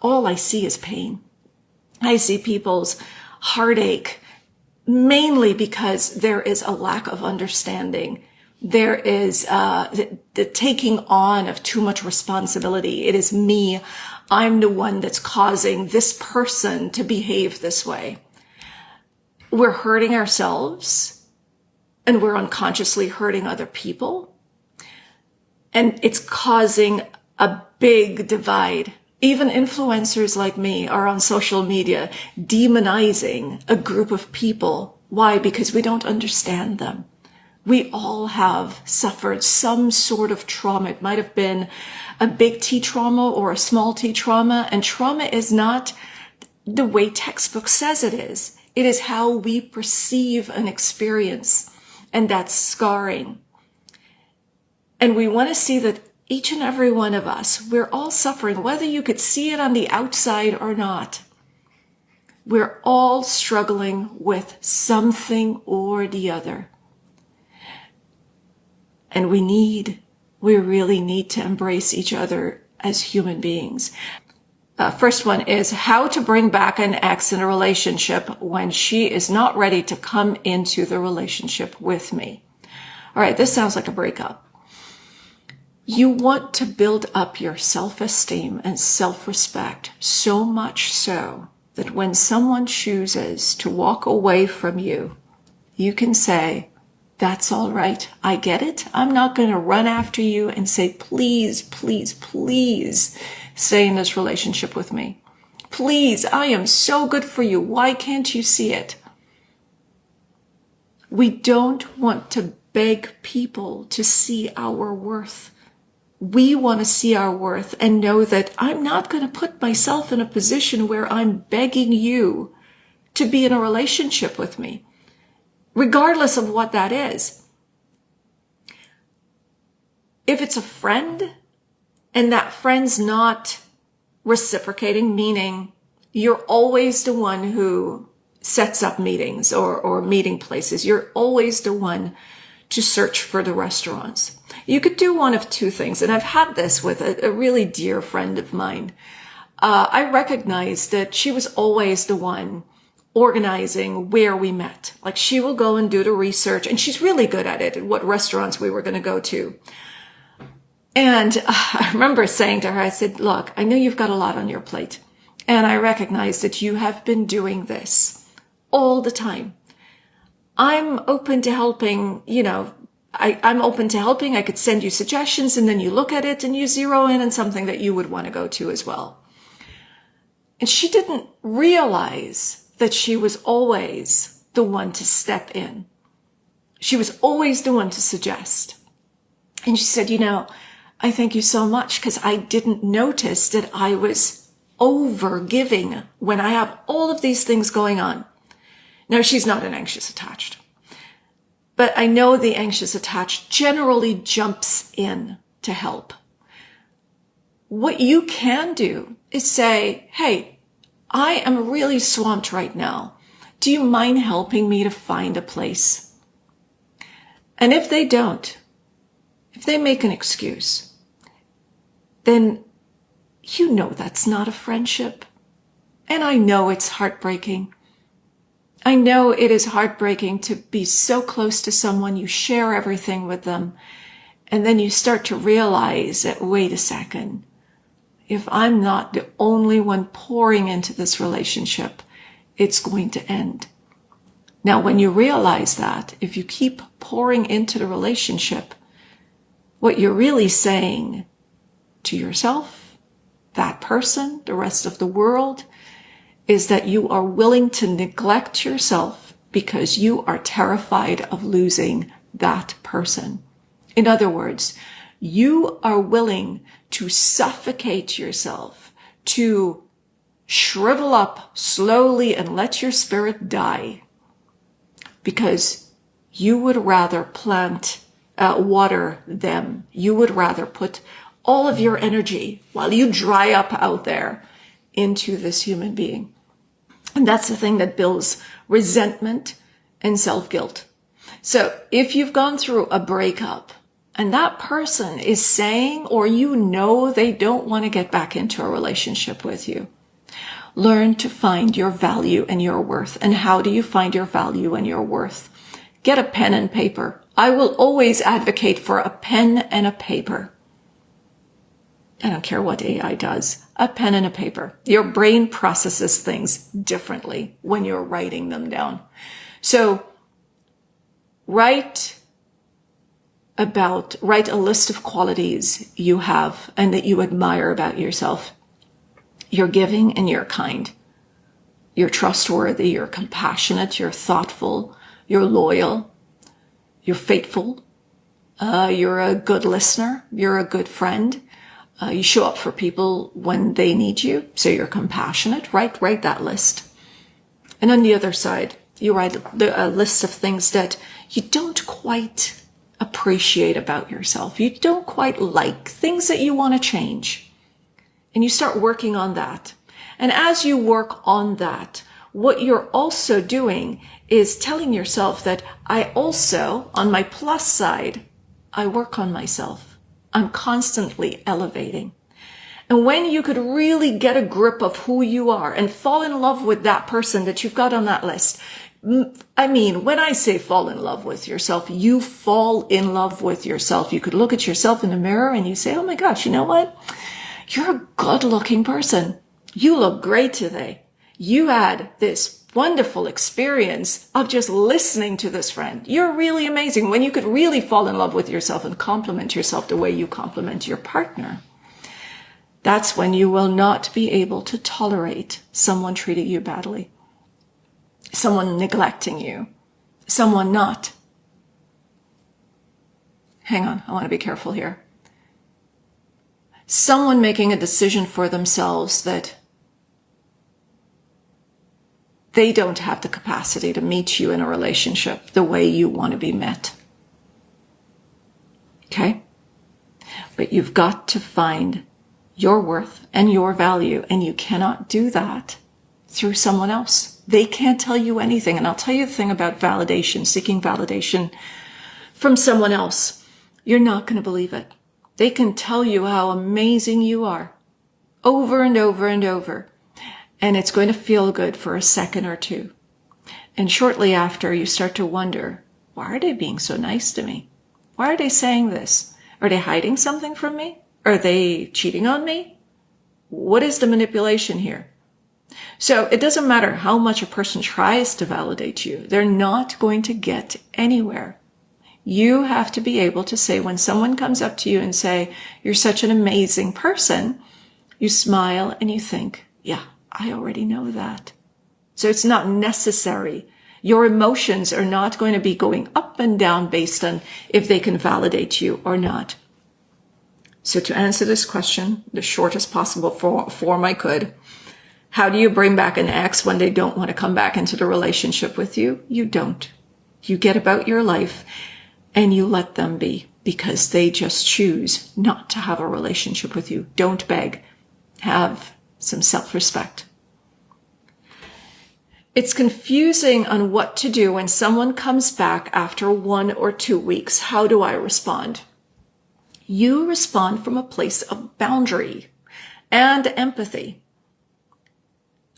all I see is pain. I see people's heartache, mainly because there is a lack of understanding. There is the taking on of too much responsibility. It is me. I'm the one that's causing this person to behave this way. We're hurting ourselves, and we're unconsciously hurting other people. And it's causing a big divide. Even influencers like me are on social media demonizing a group of people. Why? Because we don't understand them. We all have suffered some sort of trauma. It might have been a big T trauma or a small T trauma. And trauma is not the way textbook says it is. It is how we perceive an experience. And that's scarring. And we want to see that each and every one of us, we're all suffering, whether you could see it on the outside or not. We're all struggling with something or the other. And we really need to embrace each other as human beings. First one is how to bring back an ex in a relationship when she is not ready to come into the relationship with me. All right, this sounds like a breakup. You want to build up your self-esteem and self-respect so much so that when someone chooses to walk away from you, you can say, that's all right. I get it. I'm not going to run after you and say, please, please, please stay in this relationship with me. Please, I am so good for you. Why can't you see it? We don't want to beg people to see our worth. We want to see our worth and know that I'm not going to put myself in a position where I'm begging you to be in a relationship with me, regardless of what that is. If it's a friend and that friend's not reciprocating, meaning you're always the one who sets up meetings or meeting places, you're always the one to search for the restaurants. You could do one of two things, and I've had this with a really dear friend of mine. I recognized that she was always the one organizing where we met. Like she will go and do the research, and she's really good at it, and what restaurants we were going to go to. And I remember saying to her, I said, look, I know you've got a lot on your plate, and I recognize that you have been doing this all the time. I'm open to helping, I'm open to helping. I could send you suggestions, and then you look at it and you zero in on something that you would want to go to as well. And she didn't realize that she was always the one to step in. She was always the one to suggest. And she said, I thank you so much because I didn't notice that I was over giving when I have all of these things going on. Now, she's not an anxious attached. But I know the anxious attached generally jumps in to help. What you can do is say, hey, I am really swamped right now. Do you mind helping me to find a place? And if they don't, if they make an excuse, then that's not a friendship. And I know it's heartbreaking. I know it is heartbreaking to be so close to someone, you share everything with them, and then you start to realize that, wait a second, if I'm not the only one pouring into this relationship, it's going to end. Now, when you realize that, if you keep pouring into the relationship, what you're really saying to yourself, that person, the rest of the world, is that you are willing to neglect yourself because you are terrified of losing that person. In other words, you are willing to suffocate yourself, to shrivel up slowly and let your spirit die, because you would rather water them. You would rather put all of your energy while you dry up out there into this human being. And that's the thing that builds resentment and self-guilt. So if you've gone through a breakup and that person is saying, or you know, they don't want to get back into a relationship with you. Learn to find your value and your worth. And how do you find your value and your worth? Get a pen and paper. I will always advocate for a pen and a paper. I don't care what AI does. A pen and a paper. Your brain processes things differently when you're writing them down. So write a list of qualities you have and that you admire about yourself. You're giving and you're kind. You're trustworthy, you're compassionate, you're thoughtful, you're loyal, you're faithful, you're a good listener, you're a good friend. You show up for people when they need you, so you're compassionate. Write that list. And on the other side, you write a list of things that you don't quite appreciate about yourself. You don't quite like, things that you want to change. And you start working on that. And as you work on that, what you're also doing is telling yourself that I also, on my plus side, I work on myself. I'm constantly elevating. And when you could really get a grip of who you are and fall in love with that person that you've got on that list, I mean, when I say fall in love with yourself, you fall in love with yourself. You could look at yourself in the mirror and you say, oh my gosh, you know what? You're a good looking person. You look great today. You had this wonderful experience of just listening to this friend. You're really amazing. When you could really fall in love with yourself and compliment yourself the way you compliment your partner, that's when you will not be able to tolerate someone treating you badly, someone neglecting you, someone not. Hang on, I want to be careful here. Someone making a decision for themselves that they don't have the capacity to meet you in a relationship the way you want to be met. Okay? But you've got to find your worth and your value, and you cannot do that through someone else. They can't tell you anything. And I'll tell you the thing about validation, seeking validation from someone else. You're not going to believe it. They can tell you how amazing you are over and over and over. And it's going to feel good for a second or two. And shortly after, you start to wonder, why are they being so nice to me? Why are they saying this? Are they hiding something from me? Are they cheating on me? What is the manipulation here? So it doesn't matter how much a person tries to validate you. They're not going to get anywhere. You have to be able to say, when someone comes up to you and say, you're such an amazing person, you smile and you think, yeah, I already know that. So it's not necessary. Your emotions are not going to be going up and down based on if they can validate you or not. So to answer this question, the shortest possible form I could, how do you bring back an ex when they don't want to come back into the relationship with you? You don't. You get about your life and you let them be, because they just choose not to have a relationship with you. Don't beg. Have some self-respect. It's confusing on what to do when someone comes back after 1 or 2 weeks. How do I respond? You respond from a place of boundary and empathy.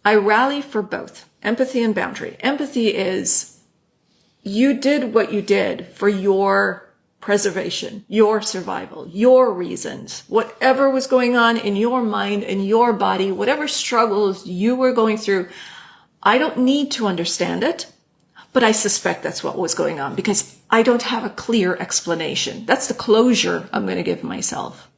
I rally for both empathy and boundary. Empathy is you did what you did for your preservation, your survival, your reasons, whatever was going on in your mind and your body, whatever struggles you were going through. I don't need to understand it, but I suspect that's what was going on because I don't have a clear explanation. That's the closure I'm going to give myself.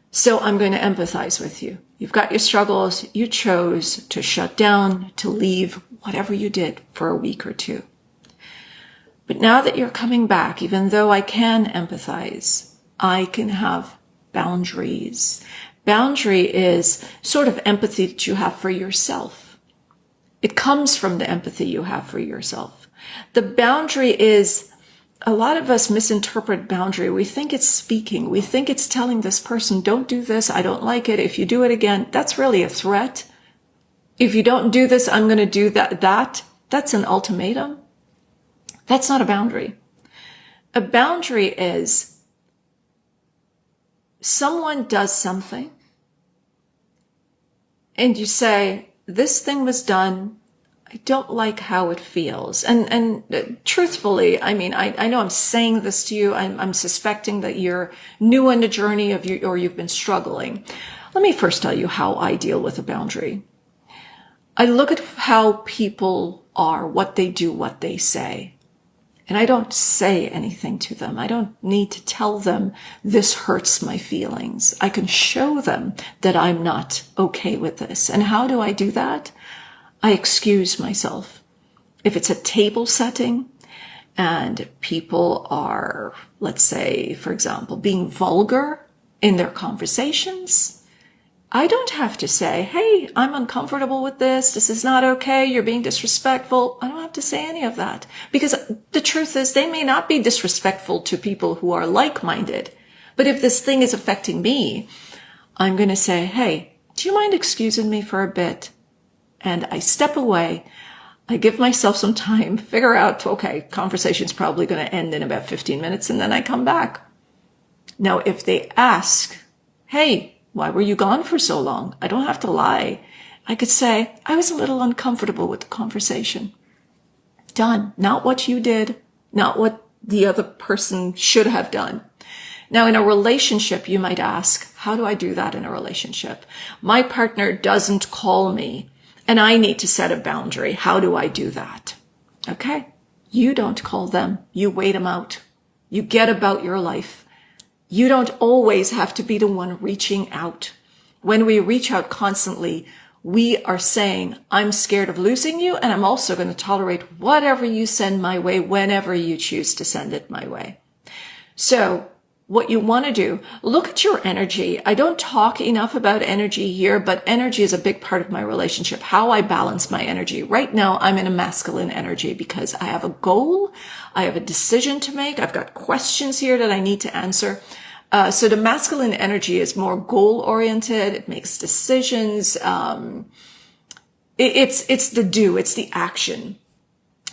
So I'm going to empathize with you. You've got your struggles. You chose to shut down, to leave, whatever you did for a week or 2. But now that you're coming back, even though I can empathize, I can have boundaries. Boundary is sort of empathy that you have for yourself. It comes from the empathy you have for yourself. The boundary is, a lot of us misinterpret boundary. We think it's speaking. We think it's telling this person, don't do this. I don't like it. If you do it again, that's really a threat. If you don't do this, I'm going to do that. That's an ultimatum. That's not a boundary. A boundary is someone does something and you say, this thing was done, I don't like how it feels. And truthfully, I mean, I know I'm saying this to you. I'm suspecting that you're new in the journey of you, or you've been struggling. Let me first tell you how I deal with a boundary. I look at how people are, what they do, what they say. And I don't say anything to them. I don't need to tell them this hurts my feelings. I can show them that I'm not okay with this. And how do I do that? I excuse myself. If it's a table setting and people are, let's say, for example, being vulgar in their conversations, I don't have to say, hey, I'm uncomfortable with this. This is not okay. You're being disrespectful. I don't have to say any of that, because the truth is they may not be disrespectful to people who are like-minded. But if this thing is affecting me, I'm going to say, hey, do you mind excusing me for a bit? And I step away. I give myself some time, figure out, okay, conversation's probably going to end in about 15 minutes, and then I come back. Now, if they ask, hey, why were you gone for so long? I don't have to lie. I could say, I was a little uncomfortable with the conversation. Done. Not what you did, not what the other person should have done. Now, in a relationship, you might ask, how do I do that in a relationship? My partner doesn't call me and I need to set a boundary. How do I do that? Okay. You don't call them. You wait them out. You get about your life. You don't always have to be the one reaching out. When we reach out constantly, we are saying, I'm scared of losing you, and I'm also going to tolerate whatever you send my way whenever you choose to send it my way. So what you want to do, look at your energy. I don't talk enough about energy here, but energy is a big part of my relationship, how I balance my energy. Right now, I'm in a masculine energy because I have a goal. I have a decision to make. I've got questions here that I need to answer. So the masculine energy is more goal oriented. It makes decisions. It's the do, it's the action.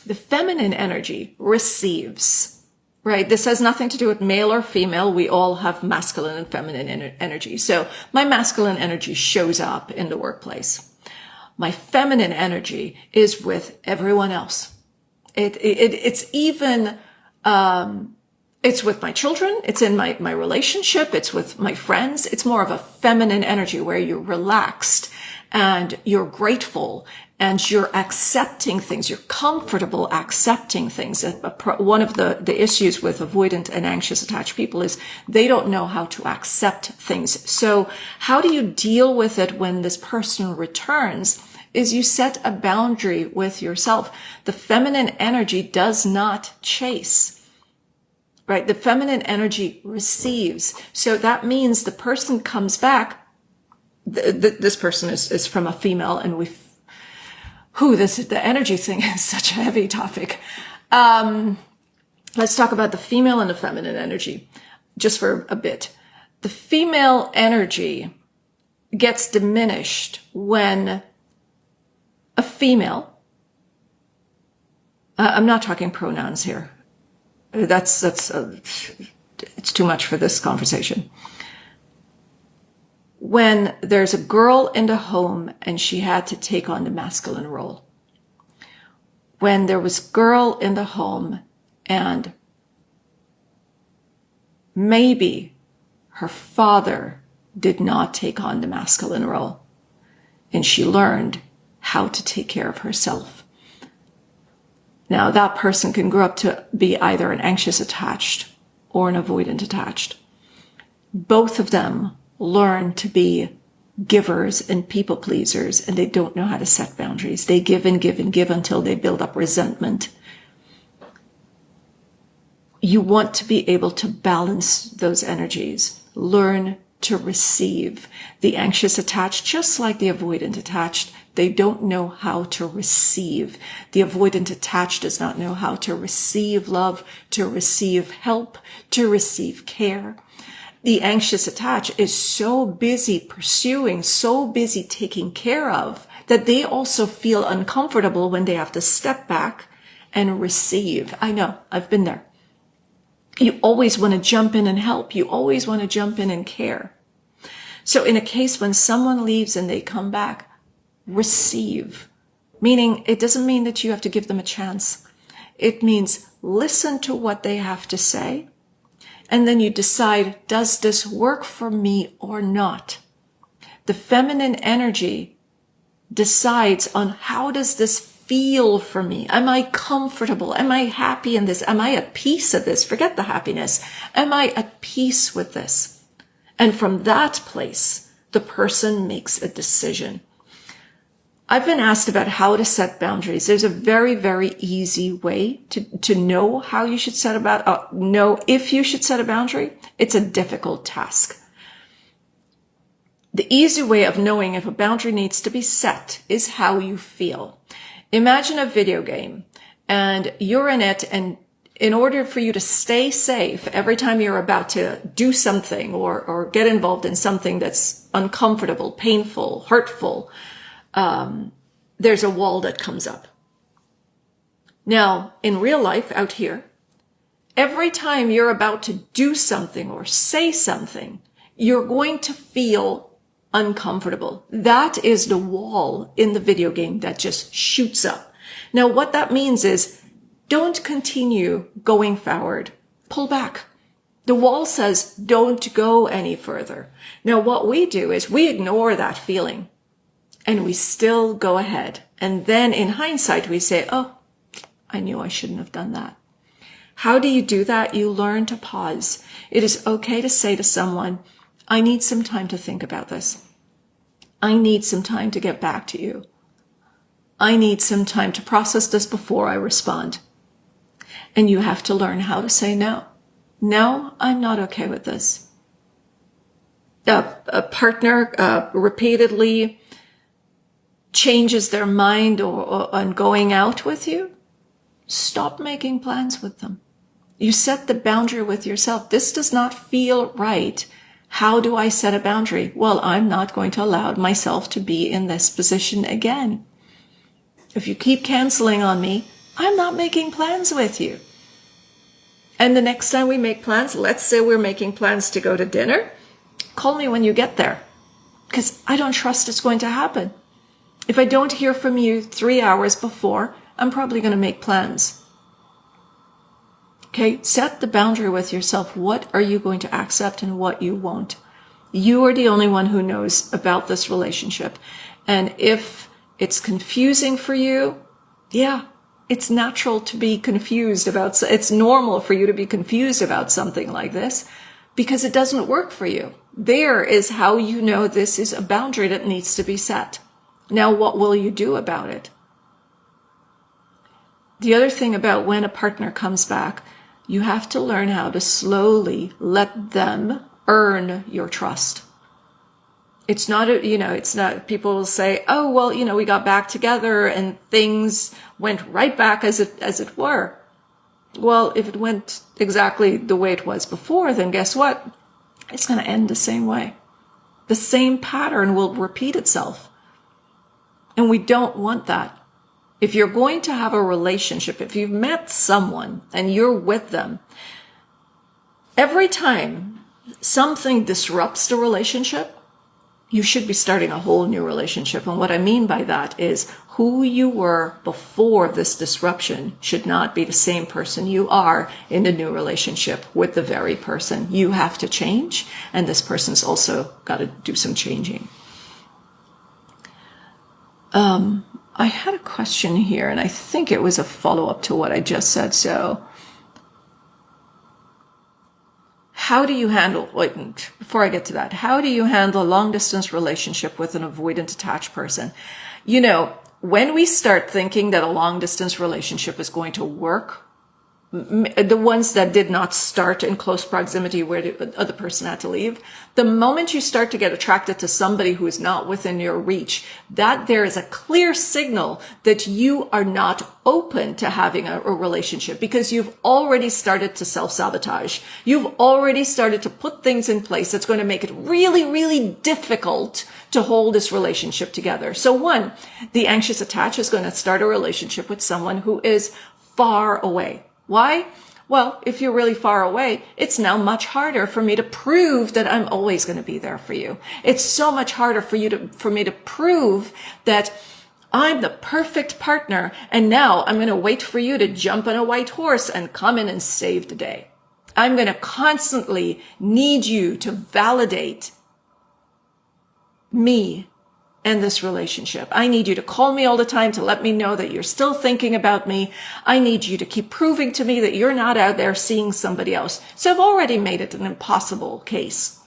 The feminine energy receives, right? This has nothing to do with male or female. We all have masculine and feminine energy. So my masculine energy shows up in the workplace. My feminine energy is with everyone else. It's even, it's with my children. It's in my relationship. It's with my friends. It's more of a feminine energy where you're relaxed and you're grateful and you're accepting things. You're comfortable accepting things. One of the issues with avoidant and anxious attached people is they don't know how to accept things. So how do you deal with it when this person returns? Is you set a boundary with yourself. The feminine energy does not chase. Right? The feminine energy receives. So that means the person comes back. This person is from a female, and the energy thing is such a heavy topic. Let's talk about the female and the feminine energy just for a bit. The female energy gets diminished when a female, I'm not talking pronouns here. It's too much for this conversation. When there's a girl in the home and she had to take on the masculine role. When there was girl in the home and maybe her father did not take on the masculine role and she learned how to take care of herself. Now, that person can grow up to be either an anxious attached or an avoidant attached. Both of them learn to be givers and people pleasers, and they don't know how to set boundaries. They give and give and give until they build up resentment. You want to be able to balance those energies. Learn to receive. The anxious attached, just like the avoidant attached, they don't know how to receive. The avoidant attached does not know how to receive love, to receive help, to receive care. The anxious attached is so busy pursuing, so busy taking care of, that they also feel uncomfortable when they have to step back and receive. I know, I've been there. You always want to jump in and help. You always want to jump in and care. So in a case when someone leaves and they come back, receive. Meaning, it doesn't mean that you have to give them a chance. It means listen to what they have to say. And then you decide, does this work for me or not? The feminine energy decides on how does this feel for me? Am I comfortable? Am I happy in this? Am I at peace at this? Forget the happiness. Am I at peace with this? And from that place, the person makes a decision. I've been asked about how to set boundaries. There's a very, very easy way to know how you should know if you should set a boundary. It's a difficult task. The easy way of knowing if a boundary needs to be set is how you feel. Imagine a video game and you're in it, and in order for you to stay safe every time you're about to do something or get involved in something that's uncomfortable, painful, hurtful, there's a wall that comes up. Now, in real life out here, every time you're about to do something or say something, you're going to feel uncomfortable. That is the wall in the video game that just shoots up. Now, what that means is don't continue going forward. Pull back. The wall says don't go any further. Now, what we do is we ignore that feeling and we still go ahead. And then in hindsight, we say, oh, I knew I shouldn't have done that. How do you do that? You learn to pause. It is okay to say to someone, I need some time to think about this. I need some time to get back to you. I need some time to process this before I respond. And you have to learn how to say no. No, I'm not okay with this. A partner repeatedly changes their mind on going out with you. Stop making plans with them. You set the boundary with yourself. This does not feel right. How do I set a boundary? Well, I'm not going to allow myself to be in this position again. If you keep canceling on me, I'm not making plans with you. And the next time we make plans, let's say we're making plans to go to dinner, call me when you get there, because I don't trust it's going to happen. If I don't hear from you 3 hours before, I'm probably going to make plans. Okay, set the boundary with yourself. What are you going to accept and what you won't? You are the only one who knows about this relationship. And if it's confusing for you, yeah, it's natural to be confused about, it's normal for you to be confused about something like this because it doesn't work for you. There is how you know this is a boundary that needs to be set. Now, what will you do about it? The other thing about when a partner comes back, you have to learn how to slowly let them earn your trust. It's not, it's not, people will say, oh, well, we got back together and things went right back as it were. Well, if it went exactly the way it was before, then guess what? It's going to end the same way. The same pattern will repeat itself. And we don't want that. If you're going to have a relationship, if you've met someone and you're with them, every time something disrupts the relationship, you should be starting a whole new relationship. And what I mean by that is who you were before this disruption should not be the same person you are in the new relationship with the very person. You have to change, and this person's also got to do some changing. I had a question here, and I think it was a follow-up to what I just said. So how do you handle, before I get to that, how do you handle a long-distance relationship with an avoidant attached person? When we start thinking that a long-distance relationship is going to work, the ones that did not start in close proximity where the other person had to leave, the moment you start to get attracted to somebody who is not within your reach, that there is a clear signal that you are not open to having a relationship because you've already started to self-sabotage. You've already started to put things in place that's going to make it really, really difficult to hold this relationship together. So one, the anxious attached is going to start a relationship with someone who is far away. Why? Well, if you're really far away, it's now much harder for me to prove that I'm always going to be there for you. It's so much harder for me to prove that I'm the perfect partner, and now I'm going to wait for you to jump on a white horse and come in and save the day. I'm going to constantly need you to validate me and this relationship. I need you to call me all the time to let me know that you're still thinking about me. I need you to keep proving to me that you're not out there seeing somebody else. So I've already made it an impossible case.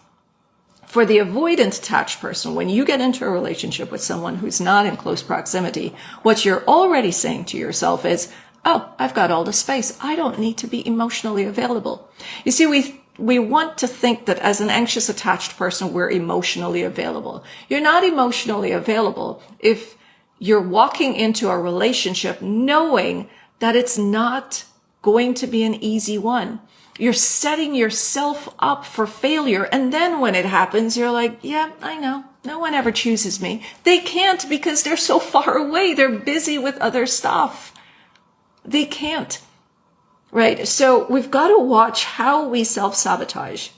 For the avoidant attached person, when you get into a relationship with someone who's not in close proximity, what you're already saying to yourself is, oh, I've got all the space. I don't need to be emotionally available. You see, we want to think that as an anxious attached person, we're emotionally available. You're not emotionally available if you're walking into a relationship knowing that it's not going to be an easy one. You're setting yourself up for failure. And then when it happens, you're like, yeah, I know. No one ever chooses me. They can't because they're so far away. They're busy with other stuff. They can't. Right? So we've got to watch how we self-sabotage.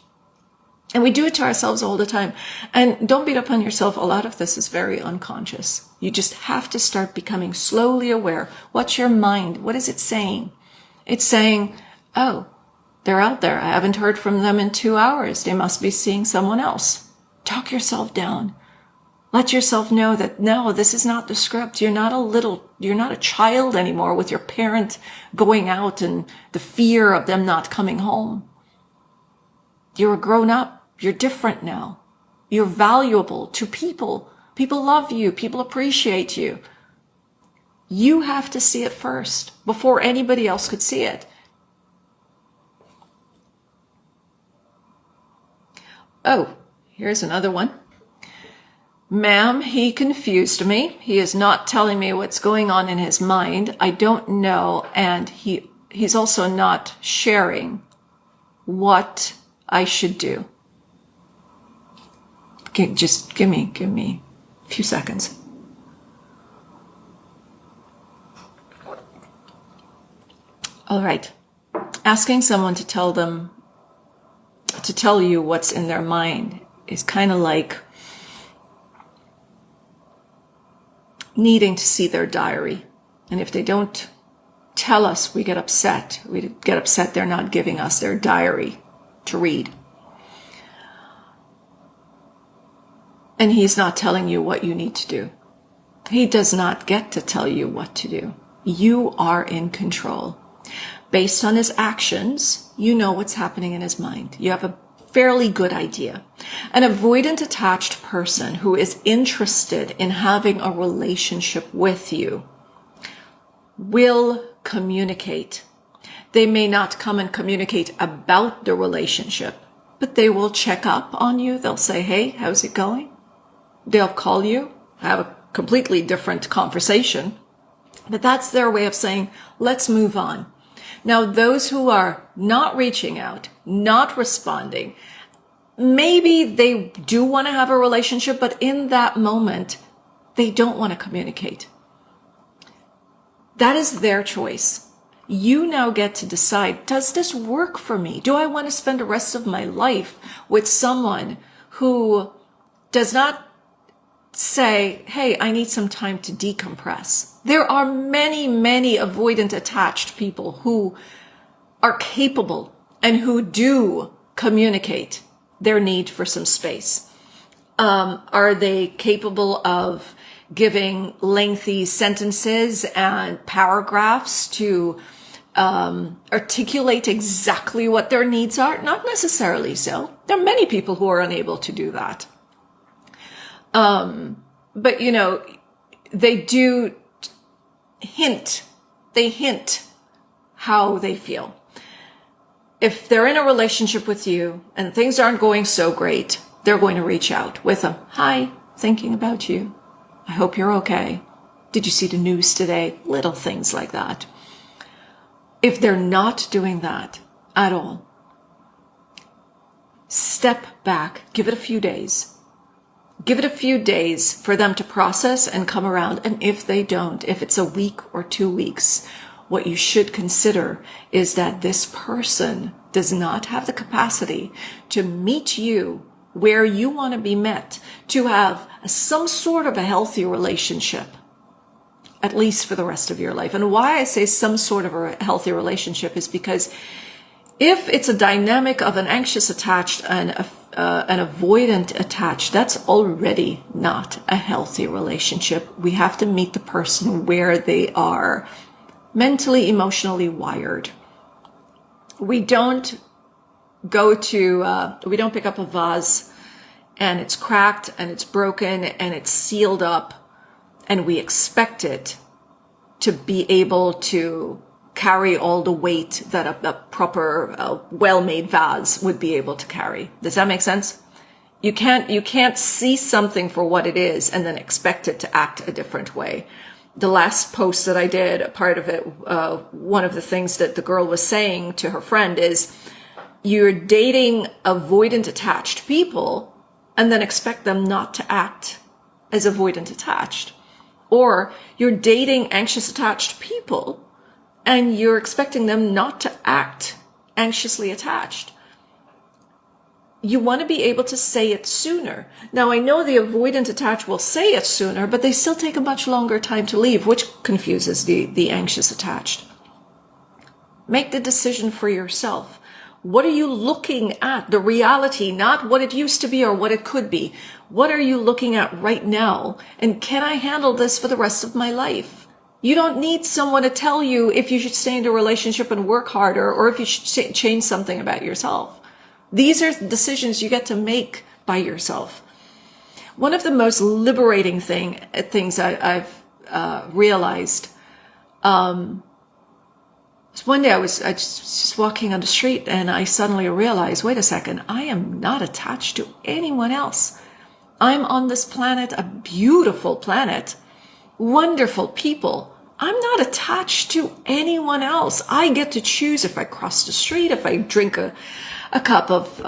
And we do it to ourselves all the time. And don't beat up on yourself. A lot of this is very unconscious. You just have to start becoming slowly aware. What's your mind? What is it saying? It's saying, oh, they're out there. I haven't heard from them in 2 hours. They must be seeing someone else. Talk yourself down. Let yourself know that, no, this is not the script. You're not a child anymore with your parent going out and the fear of them not coming home. You're a grown up. You're different now. You're valuable to people. People love you. People appreciate you. You have to see it first before anybody else could see it. Oh, here's another one. Ma'am, he confused me. He is not telling me what's going on in his mind. I don't know. And he's also not sharing what I should do. Okay, just give me a few seconds. All right. Asking someone to tell you what's in their mind is kind of like needing to see their diary. And if they don't tell us, we get upset. We get upset they're not giving us their diary to read. And he's not telling you what you need to do. He does not get to tell you what to do. You are in control. Based on his actions, you know what's happening in his mind. You have a fairly good idea. An avoidant attached person who is interested in having a relationship with you will communicate. They may not come and communicate about the relationship, but they will check up on you. They'll say, hey, how's it going? They'll call you, have a completely different conversation, but that's their way of saying, let's move on. Now, those who are not reaching out, not responding, maybe they do want to have a relationship, but in that moment, they don't want to communicate. That is their choice. You now get to decide, does this work for me? Do I want to spend the rest of my life with someone who does not say, hey, I need some time to decompress? There are many, many avoidant attached people who are capable and who do communicate their need for some space. Are they capable of giving lengthy sentences and paragraphs to articulate exactly what their needs are? Not necessarily so. There are many people who are unable to do that. But they do hint. They hint how they feel. If they're in a relationship with you and things aren't going so great, they're going to reach out with a, hi, thinking about you. I hope you're okay. Did you see the news today? Little things like that. If they're not doing that at all, step back, give it a few days. Give it a few days for them to process and come around. And if they don't, if it's a week or 2 weeks, what you should consider is that this person does not have the capacity to meet you where you want to be met, to have some sort of a healthy relationship, at least for the rest of your life. And why I say some sort of a healthy relationship is because if it's a dynamic of an anxious attached and an avoidant attached, that's already not a healthy relationship. We have to meet the person where they are mentally, emotionally wired. We don't pick up a vase and it's cracked and it's broken and it's sealed up and we expect it to be able to carry all the weight that a proper, well-made vase would be able to carry. Does that make sense? You can't see something for what it is and then expect it to act a different way. The last post that I did, a part of it, one of the things that the girl was saying to her friend is, you're dating avoidant attached people and then expect them not to act as avoidant attached. Or you're dating anxious attached people and you're expecting them not to act anxiously attached. You want to be able to say it sooner. Now, I know the avoidant attached will say it sooner, but they still take a much longer time to leave, which confuses the anxious attached. Make the decision for yourself. What are you looking at? The reality, not what it used to be or what it could be. What are you looking at right now? And can I handle this for the rest of my life? You don't need someone to tell you if you should stay in a relationship and work harder or if you should change something about yourself. These are decisions you get to make by yourself. One of the most liberating things I've realized, one day I was just walking on the street and I suddenly realized, wait a second, I am not attached to anyone else. I'm on this planet, a beautiful planet, wonderful people. I'm not attached to anyone else. I get to choose if I cross the street, if I drink a cup of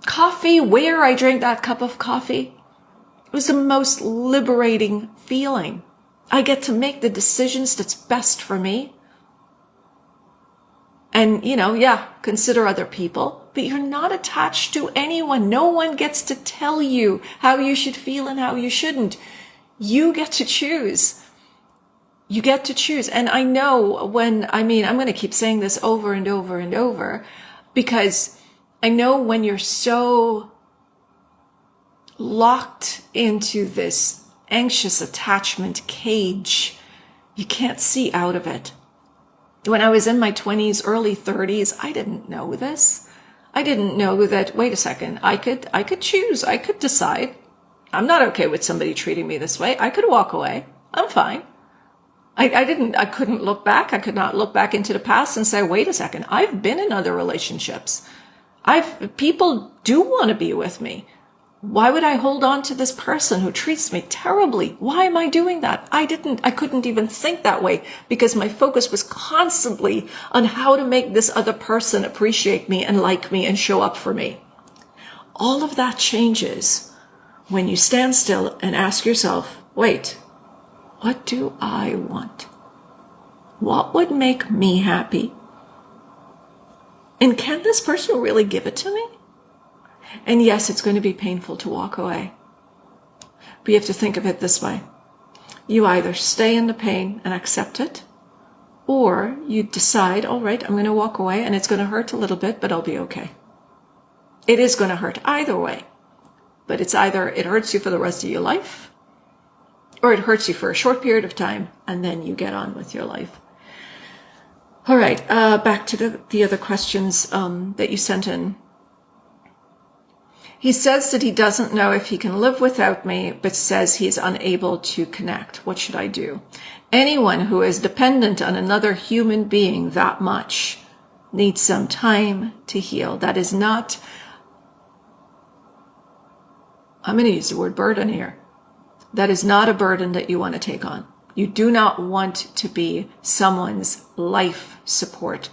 coffee, where I drink that cup of coffee. It was the most liberating feeling. I get to make the decisions that's best for me. And, consider other people, but you're not attached to anyone. No one gets to tell you how you should feel and how you shouldn't. You get to choose. You get to choose. And I know I'm going to keep saying this over and over and over, because I know when you're so locked into this anxious attachment cage, you can't see out of it. When I was in my 20s, early 30s, I didn't know this. I didn't know that, wait a second, I could choose. I could decide. I'm not okay with somebody treating me this way. I could walk away. I'm fine. I couldn't look back. I could not look back into the past and say, wait a second, I've been in other relationships. People do want to be with me. Why would I hold on to this person who treats me terribly? Why am I doing that? I couldn't even think that way because my focus was constantly on how to make this other person appreciate me and like me and show up for me. All of that changes when you stand still and ask yourself, wait, what do I want? What would make me happy? And can this person really give it to me? And yes, it's going to be painful to walk away. But you have to think of it this way. You either stay in the pain and accept it, or you decide, all right, I'm going to walk away and it's going to hurt a little bit, but I'll be okay. It is going to hurt either way. But it's either it hurts you for the rest of your life, or it hurts you for a short period of time, and then you get on with your life. All right, back to the other questions that you sent in. He says that he doesn't know if he can live without me, but says he's unable to connect. What should I do? Anyone who is dependent on another human being that much needs some time to heal. That is not, I'm going to use the word burden here. That is not a burden that you want to take on. You do not want to be someone's life support.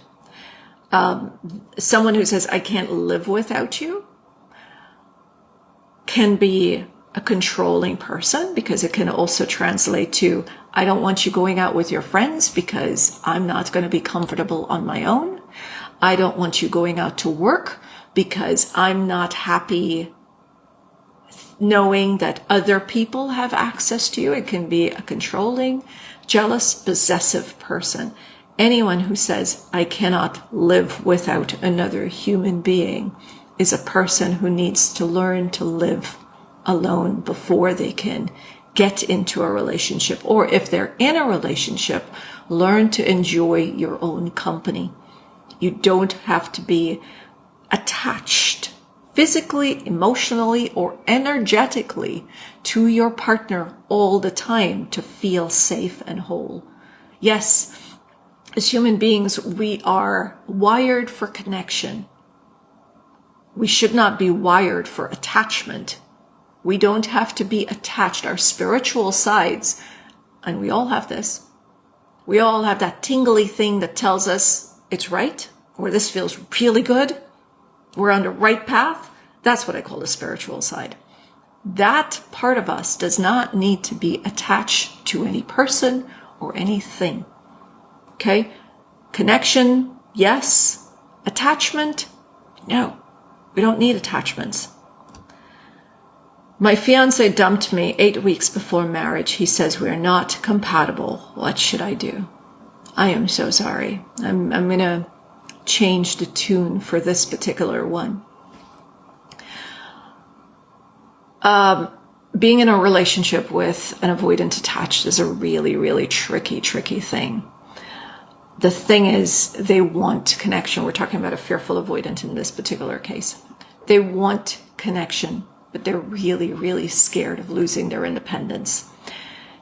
Someone who says, I can't live without you, can be a controlling person, because it can also translate to, I don't want you going out with your friends because I'm not going to be comfortable on my own. I don't want you going out to work because I'm not happy knowing that other people have access to you. It can be a controlling, jealous, possessive person. Anyone who says, I cannot live without another human being, is a person who needs to learn to live alone before they can get into a relationship. Or if they're in a relationship, learn to enjoy your own company. You don't have to be attached physically, emotionally, or energetically to your partner all the time to feel safe and whole. Yes, as human beings, we are wired for connection. We should not be wired for attachment. We don't have to be attached. Our spiritual sides, and we all have this, we all have that tingly thing that tells us it's right, or this feels really good, we're on the right path. That's what I call the spiritual side. That part of us does not need to be attached to any person or anything. Okay? Connection, yes. Attachment, no. We don't need attachments. My fiancé dumped me 8 weeks before marriage. He says we are not compatible. What should I do? I am so sorry. I'm going to change the tune for this particular one. Being in a relationship with an avoidant attached is a really, really tricky thing. The thing is, they want connection. We're talking about a fearful avoidant in this particular case. They want connection, but they're really, really scared of losing their independence.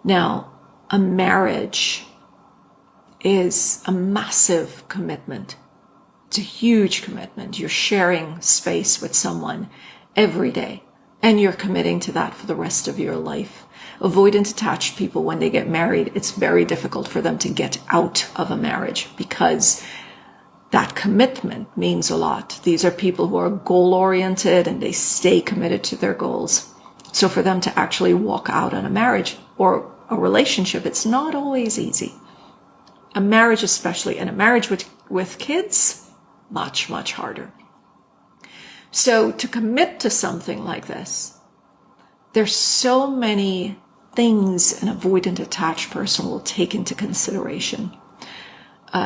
Now, a marriage is a massive commitment. It's a huge commitment. You're sharing space with someone every day, and you're committing to that for the rest of your life. Avoidant attached people, when they get married, it's very difficult for them to get out of a marriage because that commitment means a lot. These are people who are goal-oriented and they stay committed to their goals. So for them to actually walk out on a marriage or a relationship, it's not always easy. A marriage especially, and a marriage with kids, much, much harder. So to commit to something like this, there's so many things an avoidant attached person will take into consideration.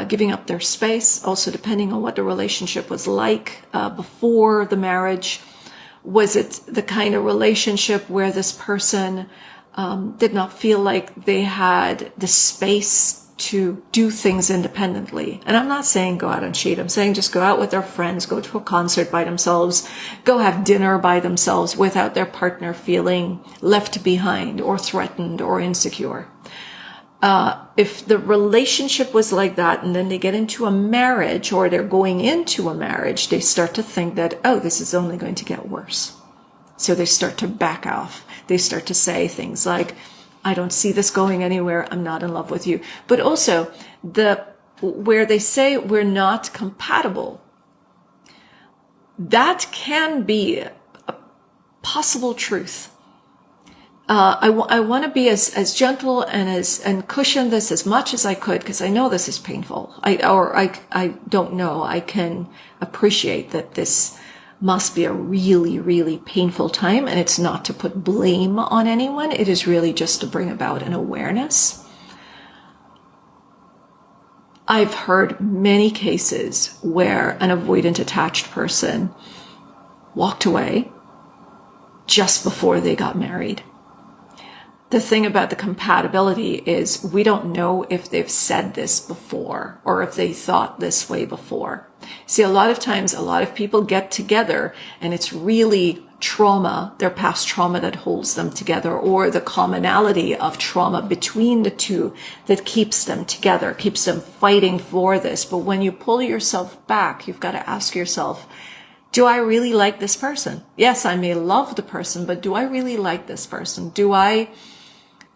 Giving up their space, also depending on what the relationship was like before the marriage. Was it the kind of relationship where this person did not feel like they had the space to do things independently? And I'm not saying go out and cheat. I'm saying just go out with their friends, go to a concert by themselves, go have dinner by themselves without their partner feeling left behind or threatened or insecure. If the relationship was like that and then they get into a marriage or they're going into a marriage, they start to think that, oh, this is only going to get worse. So they start to back off. They start to say things like, I don't see this going anywhere. I'm not in love with you. But also where they say we're not compatible, that can be a possible truth. I want to be as gentle and cushion this as much as I could, because I know this is painful. I don't know. I can appreciate that this must be a really, really painful time, and it's not to put blame on anyone. It is really just to bring about an awareness. I've heard many cases where an avoidant attached person walked away just before they got married. The thing about the compatibility is we don't know if they've said this before or if they thought this way before. See, a lot of times, a lot of people get together and it's really trauma, their past trauma, that holds them together, or the commonality of trauma between the two that keeps them together, keeps them fighting for this. But when you pull yourself back, you've got to ask yourself, do I really like this person? Yes, I may love the person, but do I really like this person?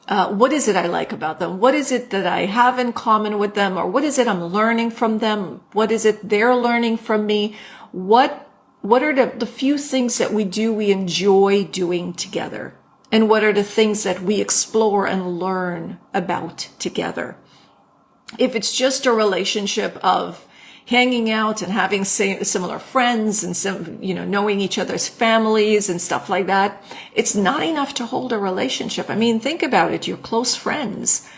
What is it I like about them? What is it that I have in common with them? Or what is it I'm learning from them? What is it they're learning from me? What are the few things that we enjoy doing together? And what are the things that we explore and learn about together? If it's just a relationship of hanging out and having similar friends and knowing each other's families and stuff like that, it's not enough to hold a relationship. I mean, think about it. You're close friends,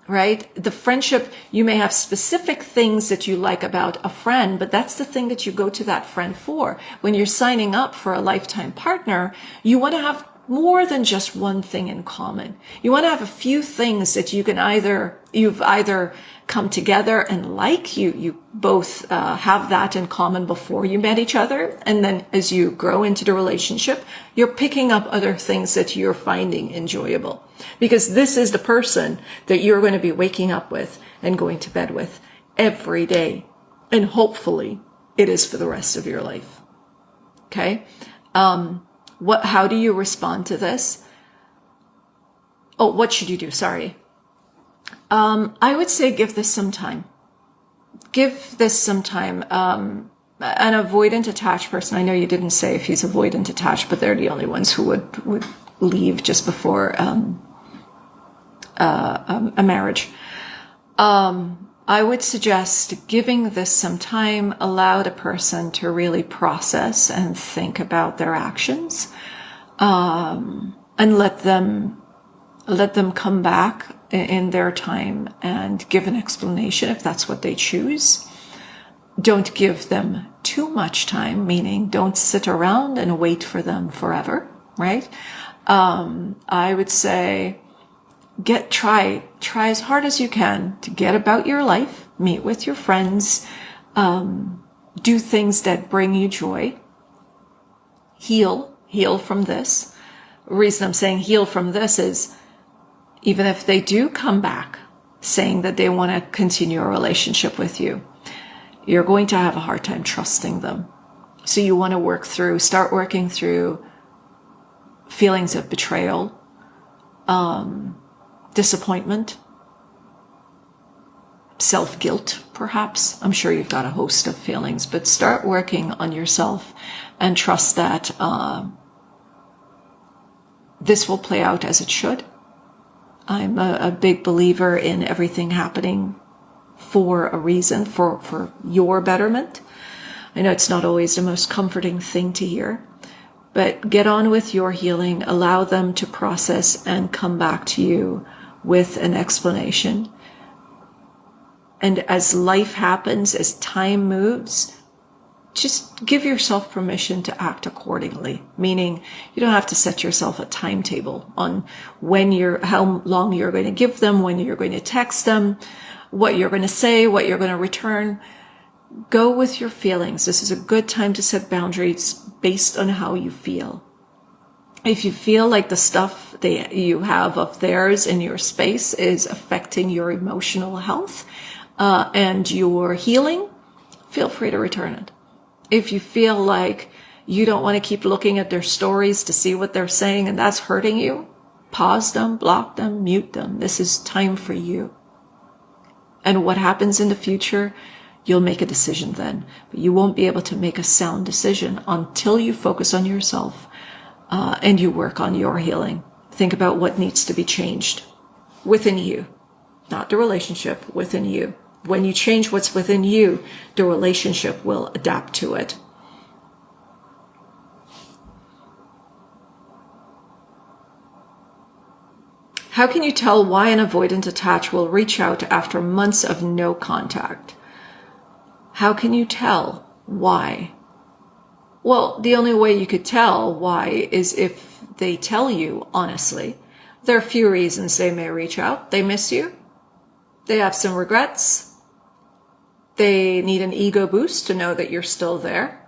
right? The friendship, you may have specific things that you like about a friend, but that's the thing that you go to that friend for. When you're signing up for a lifetime partner, you want to have more than just one thing in common. You want to have a few things that you've either come together and like, you both have that in common before you met each other. And then as you grow into the relationship, you're picking up other things that you're finding enjoyable. Because this is the person that you're going to be waking up with and going to bed with every day. And hopefully it is for the rest of your life. Okay? How do you respond to this? Oh, what should you do? Sorry. I would say give this some time. Give this some time. An avoidant attached person, I know you didn't say if he's avoidant attached, but they're the only ones who would leave just before a marriage. I would suggest giving this some time, allow the person to really process and think about their actions, and let them come back in their time and give an explanation if that's what they choose. Don't give them too much time, meaning don't sit around and wait for them forever, right? I would say try as hard as you can to get about your life, meet with your friends, do things that bring you joy, heal from this. The reason I'm saying heal from this is even if they do come back saying that they want to continue a relationship with you, you're going to have a hard time trusting them. So you want to start working through feelings of betrayal, disappointment, self-guilt, perhaps. I'm sure you've got a host of feelings, but start working on yourself and trust that this will play out as it should. I'm a big believer in everything happening for a reason, for your betterment. I know it's not always the most comforting thing to hear, but get on with your healing, allow them to process and come back to you with an explanation. And as life happens, as time moves, just give yourself permission to act accordingly. Meaning you don't have to set yourself a timetable on how long you're going to give them, when you're going to text them, what you're going to say, what you're going to return. Go with your feelings. This is a good time to set boundaries based on how you feel. If you feel like the stuff that you have of theirs in your space is affecting your emotional health and your healing, feel free to return it. If you feel like you don't want to keep looking at their stories to see what they're saying and that's hurting you, pause them, block them, mute them. This is time for you. And what happens in the future, you'll make a decision then. But you won't be able to make a sound decision until you focus on yourself and you work on your healing. Think about what needs to be changed within you, not the relationship, within you. When you change what's within you, the relationship will adapt to it. How can you tell why an avoidant attached will reach out after months of no contact? How can you tell why? Well, the only way you could tell why is if they tell you honestly. There are a few reasons they may reach out. They miss you. They have some regrets. They need an ego boost to know that you're still there.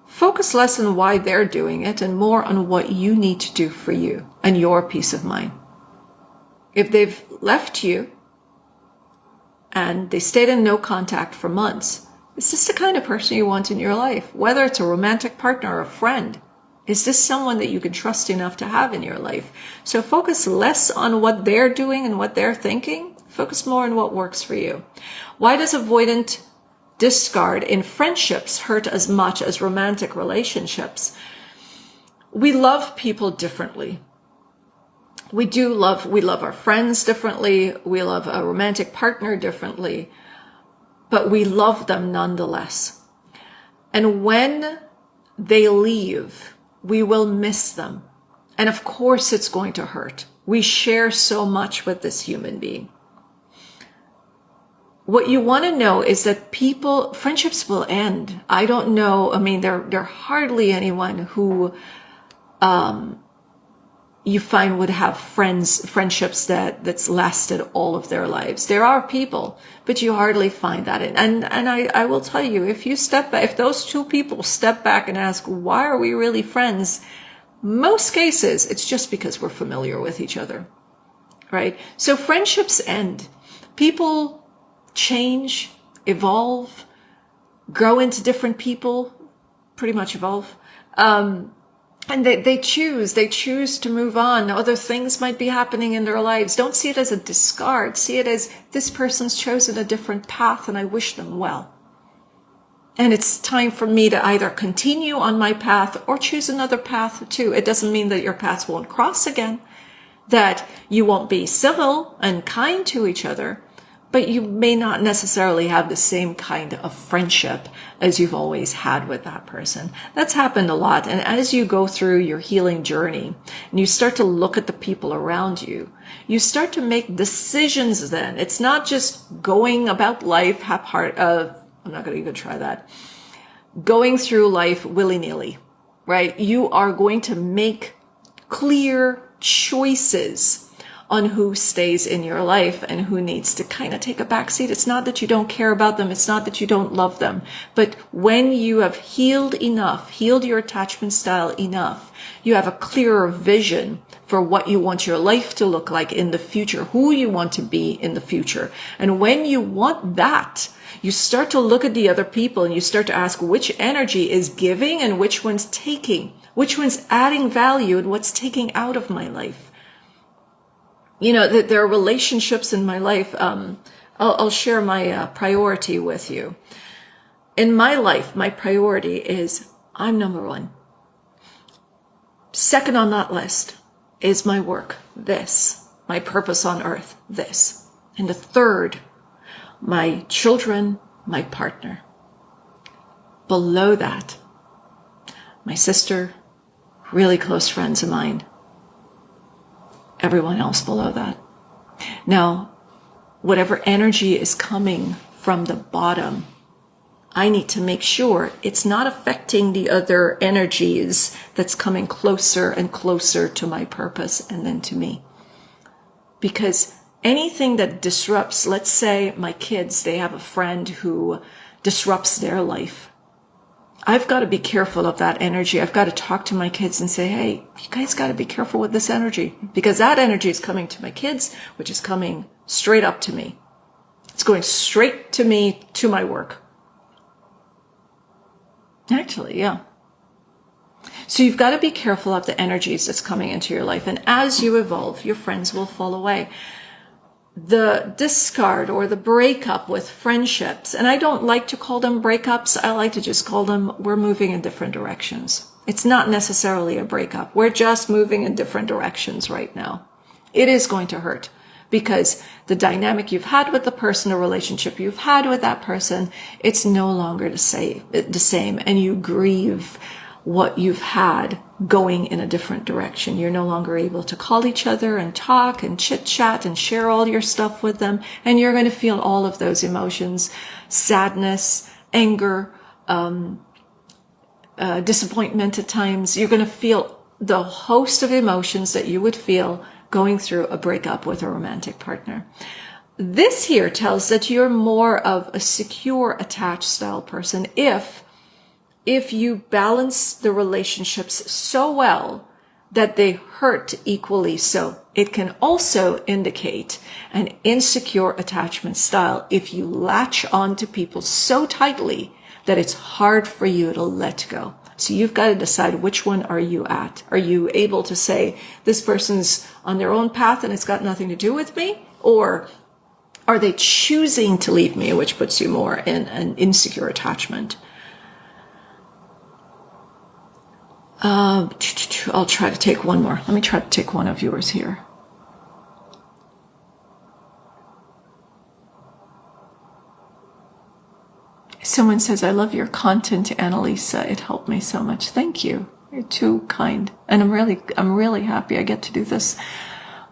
Focus less on why they're doing it and more on what you need to do for you and your peace of mind. If they've left you and they stayed in no contact for months, is this the kind of person you want in your life? Whether it's a romantic partner or a friend, is this someone that you can trust enough to have in your life? So focus less on what they're doing and what they're thinking. Focus more on what works for you. Why does avoidant discard in friendships hurt as much as romantic relationships? we love people differently. We love our friends differently. We love a romantic partner differently, but we love them nonetheless. And when they leave, we will miss them. And of course it's going to hurt. We share so much with this human being. What you want to know is that friendships will end. I don't know. I mean, there hardly anyone who, you find would have friendships that's lasted all of their lives. There are people, but you hardly find that. And I will tell you, if those two people step back and ask, why are we really friends? Most cases, it's just because we're familiar with each other, right? So friendships end. People change, evolve, grow into different people, pretty much evolve. And they choose to move on. Other things might be happening in their lives. Don't see it as a discard. See it as this person's chosen a different path and I wish them well. And it's time for me to either continue on my path or choose another path too. It doesn't mean that your paths won't cross again, that you won't be civil and kind to each other, but you may not necessarily have the same kind of friendship as you've always had with that person. That's happened a lot. And as you go through your healing journey and you start to look at the people around you, you start to make decisions then. It's not just going about life I'm not going to even try that. Going through life willy-nilly, right? You are going to make clear choices on who stays in your life and who needs to kind of take a backseat. It's not that you don't care about them. It's not that you don't love them. But when you have healed your attachment style enough, you have a clearer vision for what you want your life to look like in the future, who you want to be in the future. And when you want that, you start to look at the other people and you start to ask which energy is giving and which one's taking, which one's adding value and what's taking out of my life. You know, that there are relationships in my life. I'll share my priority with you. In my life, my priority is I'm number one. Second on that list is my work, this, my purpose on earth, this. And the third, my children, my partner. Below that, my sister, really close friends of mine. Everyone else below that. Now, whatever energy is coming from the bottom, I need to make sure it's not affecting the other energies that's coming closer and closer to my purpose and then to me. Because anything that disrupts, let's say my kids, they have a friend who disrupts their life. I've got to be careful of that energy. I've got to talk to my kids and say, hey, you guys got to be careful with this energy, because that energy is coming to my kids, which is coming straight up to me. It's going straight to me, to my work. Actually, yeah. So you've got to be careful of the energies that's coming into your life. And as you evolve, your friends will fall away. The discard or the breakup with friendships, and I don't like to call them breakups. I like to just call them, we're moving in different directions. It's not necessarily a breakup. We're just moving in different directions right now. It is going to hurt because the dynamic you've had with the person, the relationship you've had with that person, it's no longer the same, and you grieve what you've had going in a different direction. You're no longer able to call each other and talk and chit chat and share all your stuff with them. And you're going to feel all of those emotions, sadness, anger, disappointment at times. You're going to feel the host of emotions that you would feel going through a breakup with a romantic partner. This here tells that you're more of a secure attached style person if you balance the relationships so well that they hurt equally. So it can also indicate an insecure attachment style if you latch on to people so tightly that it's hard for you to let go. So you've got to decide, which one are you at? Are you able to say, this person's on their own path and it's got nothing to do with me? Or are they choosing to leave me, which puts you more in an insecure attachment? I'll try to take one more. Let me try to take one of yours here. Someone says, I love your content, Annalisa. It helped me so much. Thank you. You're too kind. And I'm really happy I get to do this.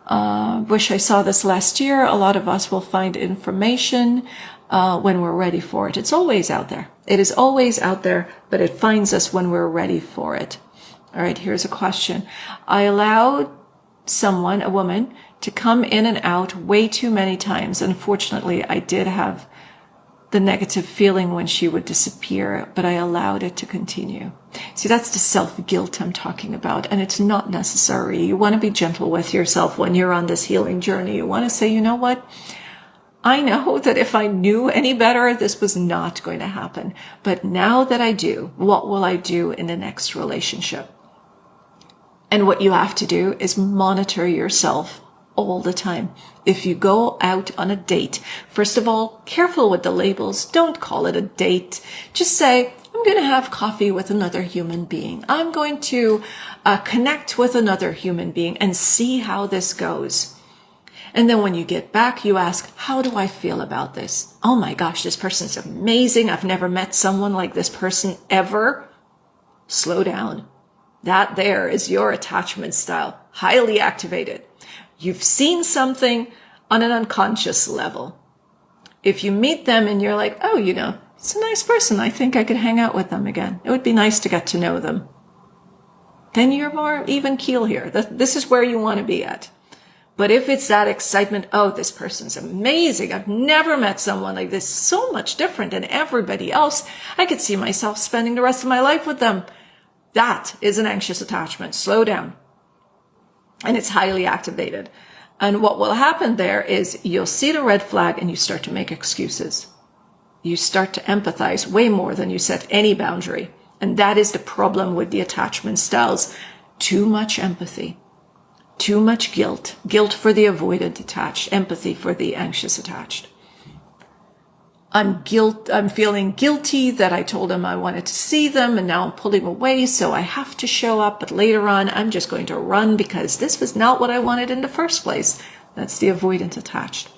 Wish I saw this last year. A lot of us will find information when we're ready for it. It's always out there. It is always out there, but it finds us when we're ready for it. All right, here's a question. I allowed someone, a woman, to come in and out way too many times. Unfortunately, I did have the negative feeling when she would disappear, but I allowed it to continue. See, that's the self-guilt I'm talking about, and it's not necessary. You want to be gentle with yourself when you're on this healing journey. You want to say, you know what? I know that if I knew any better, this was not going to happen. But now that I do, what will I do in the next relationship? And what you have to do is monitor yourself all the time. If you go out on a date, first of all, careful with the labels. Don't call it a date. Just say, I'm going to have coffee with another human being. I'm going to connect with another human being and see how this goes. And then when you get back, you ask, how do I feel about this? Oh my gosh, this person's amazing. I've never met someone like this person ever. Slow down. That there is your attachment style, highly activated. You've seen something on an unconscious level. If you meet them and you're like, oh, you know, it's a nice person. I think I could hang out with them again. It would be nice to get to know them. Then you're more even keel here. This is where you want to be at. But if it's that excitement, oh, this person's amazing. I've never met someone like this. So much different than everybody else. I could see myself spending the rest of my life with them. That is an anxious attachment. Slow down. And it's highly activated. And what will happen there is you'll see the red flag and you start to make excuses. You start to empathize way more than you set any boundary. And that is the problem with the attachment styles. Too much empathy. Too much guilt. Guilt for the avoidant attached. Empathy for the anxious attached. I'm feeling guilty that I told them I wanted to see them and now I'm pulling away, so I have to show up, but later on I'm just going to run because this was not what I wanted in the first place. That's the avoidant attached.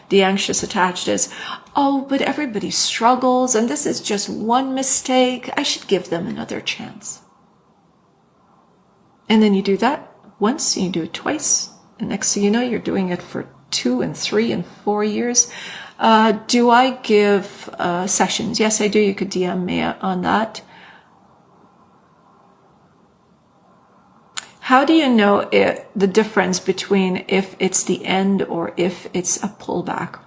The anxious attached is, oh, but everybody struggles and this is just one mistake. I should give them another chance. And then you do that once, you do it twice, and next thing you know, you're doing it for 2 and 3 and 4 years. Do I give sessions? Yes, I do. You could DM me on that. How do you know the difference between if it's the end or if it's a pullback?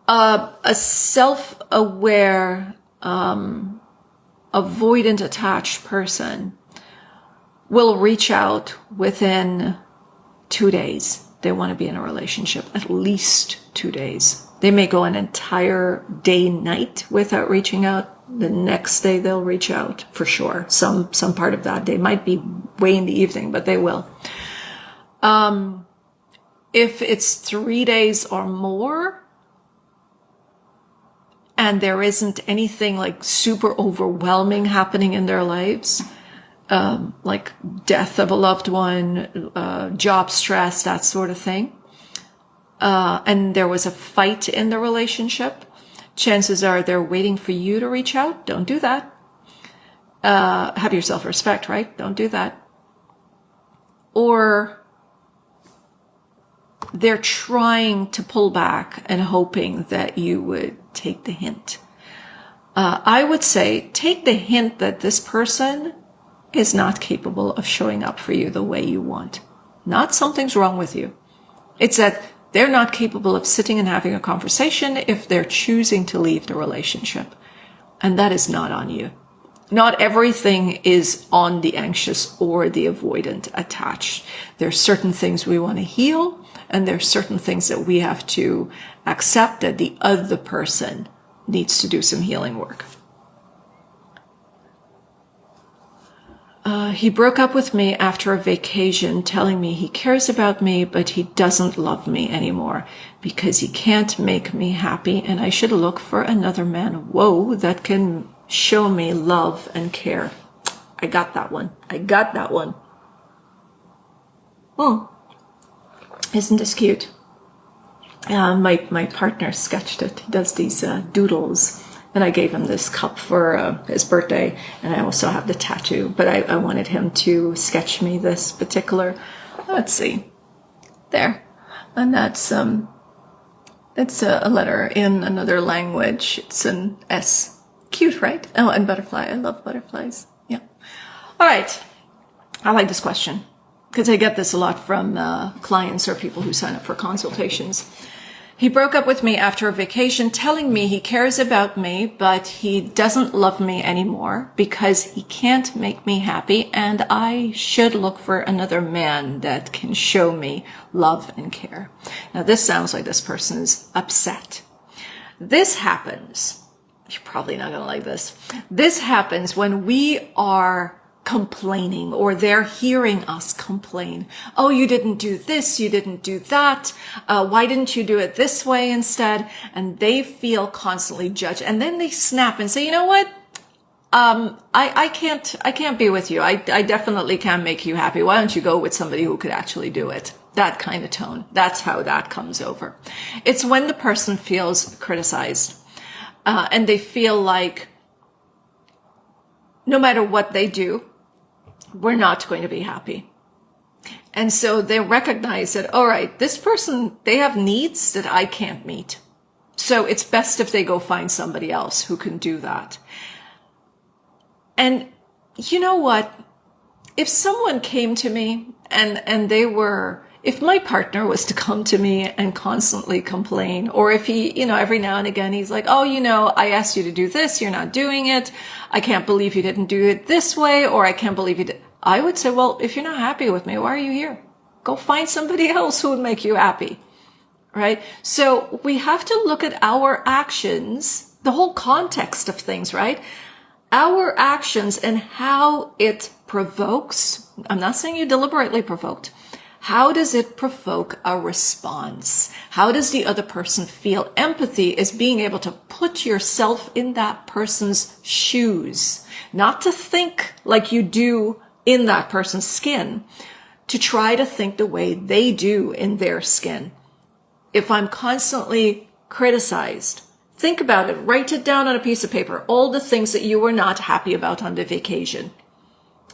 A self-aware, avoidant attached person will reach out within 2 days. They want to be in a relationship, at least 2 days. They may go an entire day, night without reaching out. The next day they'll reach out for sure. Some part of that day might be way in the evening, but they will. If it's 3 days or more, and there isn't anything like super overwhelming happening in their lives, like death of a loved one, job stress, that sort of thing, and there was a fight in the relationship, chances are they're waiting for you to reach out. Don't do that. Have your self-respect, right? Don't do that. Or they're trying to pull back and hoping that you would take the hint. I would say take the hint that this person is not capable of showing up for you the way you want. Not something's wrong with you. It's that they're not capable of sitting and having a conversation if they're choosing to leave the relationship. And that is not on you. Not everything is on the anxious or the avoidant attached. There are certain things we want to heal, and there are certain things that we have to accept that the other person needs to do some healing work. He broke up with me after a vacation, telling me he cares about me, but he doesn't love me anymore because he can't make me happy and I should look for another man. Whoa, that can show me love and care. I got that one. Oh, isn't this cute? My partner sketched it. He does these doodles. And I gave him this cup for his birthday. And I also have the tattoo. But I wanted him to sketch me this particular, let's see, there. And that's it's a letter in another language. It's an S. Cute, right? Oh, and butterfly. I love butterflies. Yeah. All right. I like this question because I get this a lot from clients or people who sign up for consultations. He broke up with me after a vacation, telling me he cares about me, but he doesn't love me anymore because he can't make me happy, and I should look for another man that can show me love and care. Now, this sounds like this person is upset. This happens. You're probably not going to like this. This happens when we are complaining or they're hearing us complain. Oh, you didn't do this. You didn't do that. Why didn't you do it this way instead? And they feel constantly judged. And then they snap and say, you know what? I can't be with you. I definitely can make you happy. Why don't you go with somebody who could actually do it? That kind of tone. That's how that comes over. It's when the person feels criticized, and they feel like no matter what they do, we're not going to be happy. And so they recognize that, all right, this person, they have needs that I can't meet. So it's best if they go find somebody else who can do that. And you know what? If someone came to me and they were, if my partner was to come to me and constantly complain, or if he, every now and again, he's like, oh, I asked you to do this, you're not doing it. I can't believe you didn't do it this way, or I can't believe you did. I would say, well, if you're not happy with me, why are you here? Go find somebody else who would make you happy, right? So we have to look at our actions, the whole context of things, right? Our actions and how it provokes. I'm not saying you deliberately provoked. How does it provoke a response? How does the other person feel? Empathy is being able to put yourself in that person's shoes, not to think like you do in that person's skin, to try to think the way they do in their skin. If I'm constantly criticized, think about it. Write it down on a piece of paper. All the things that you were not happy about on the vacation,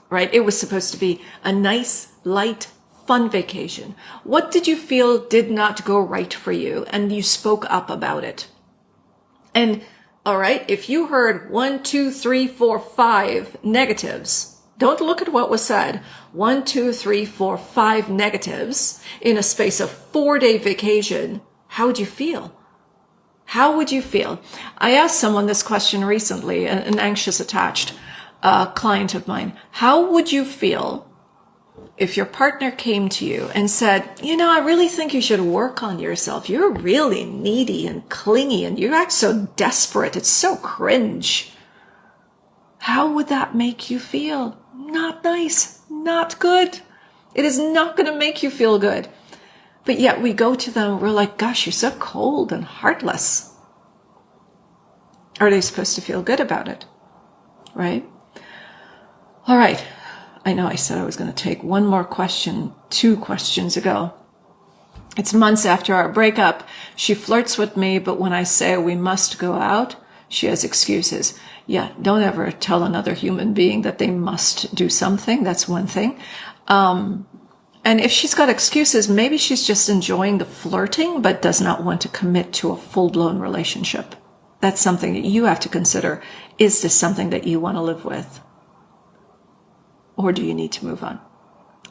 right? It was supposed to be a nice, light, fun vacation. What did you feel did not go right for you? And you spoke up about it. And all right, if you heard 1, 2, 3, 4, 5 negatives, don't look at what was said. 1, 2, 3, 4, 5 negatives in a space of 4-day vacation. How would you feel? How would you feel? I asked someone this question recently, an anxious attached client of mine. How would you feel if your partner came to you and said, I really think you should work on yourself. You're really needy and clingy and you act so desperate. It's so cringe. How would that make you feel? Not nice, not good. It is not going to make you feel good. But yet we go to them, we're like, gosh, you're so cold and heartless. Are they supposed to feel good about it? Right? All right. I know I said I was going to take one more question 2 questions ago. It's months after our breakup. She flirts with me, but when I say we must go out, she has excuses. Yeah, don't ever tell another human being that they must do something. That's one thing. And if she's got excuses, maybe she's just enjoying the flirting, but does not want to commit to a full-blown relationship. That's something that you have to consider. Is this something that you want to live with? Or do you need to move on?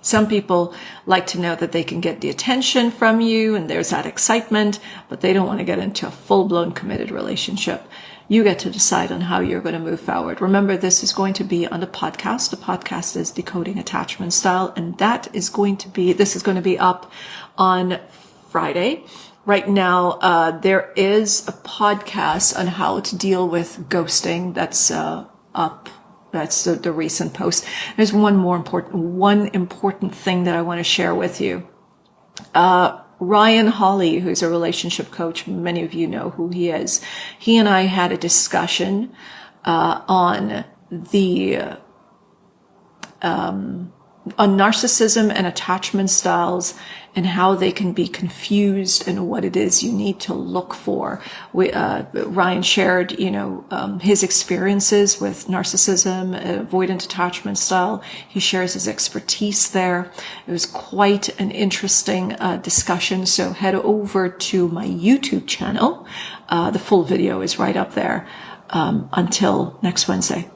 Some people like to know that they can get the attention from you and there's that excitement, but they don't want to get into a full-blown committed relationship. You get to decide on how you're going to move forward. Remember, this is going to be on the podcast. The podcast is Decoding Attachment Style, and this is going to be up on Friday. Right now, there is a podcast on how to deal with ghosting that's up. That's the recent post. There's one important thing that I want to share with you. Ryan Hawley, who's a relationship coach, many of you know who he is. He and I had a discussion on the on narcissism and attachment styles and how they can be confused and what it is you need to look for. Ryan shared, his experiences with narcissism, avoidant attachment style. He shares his expertise there. It was quite an interesting discussion. So head over to my YouTube channel. The full video is right up there. Until next Wednesday.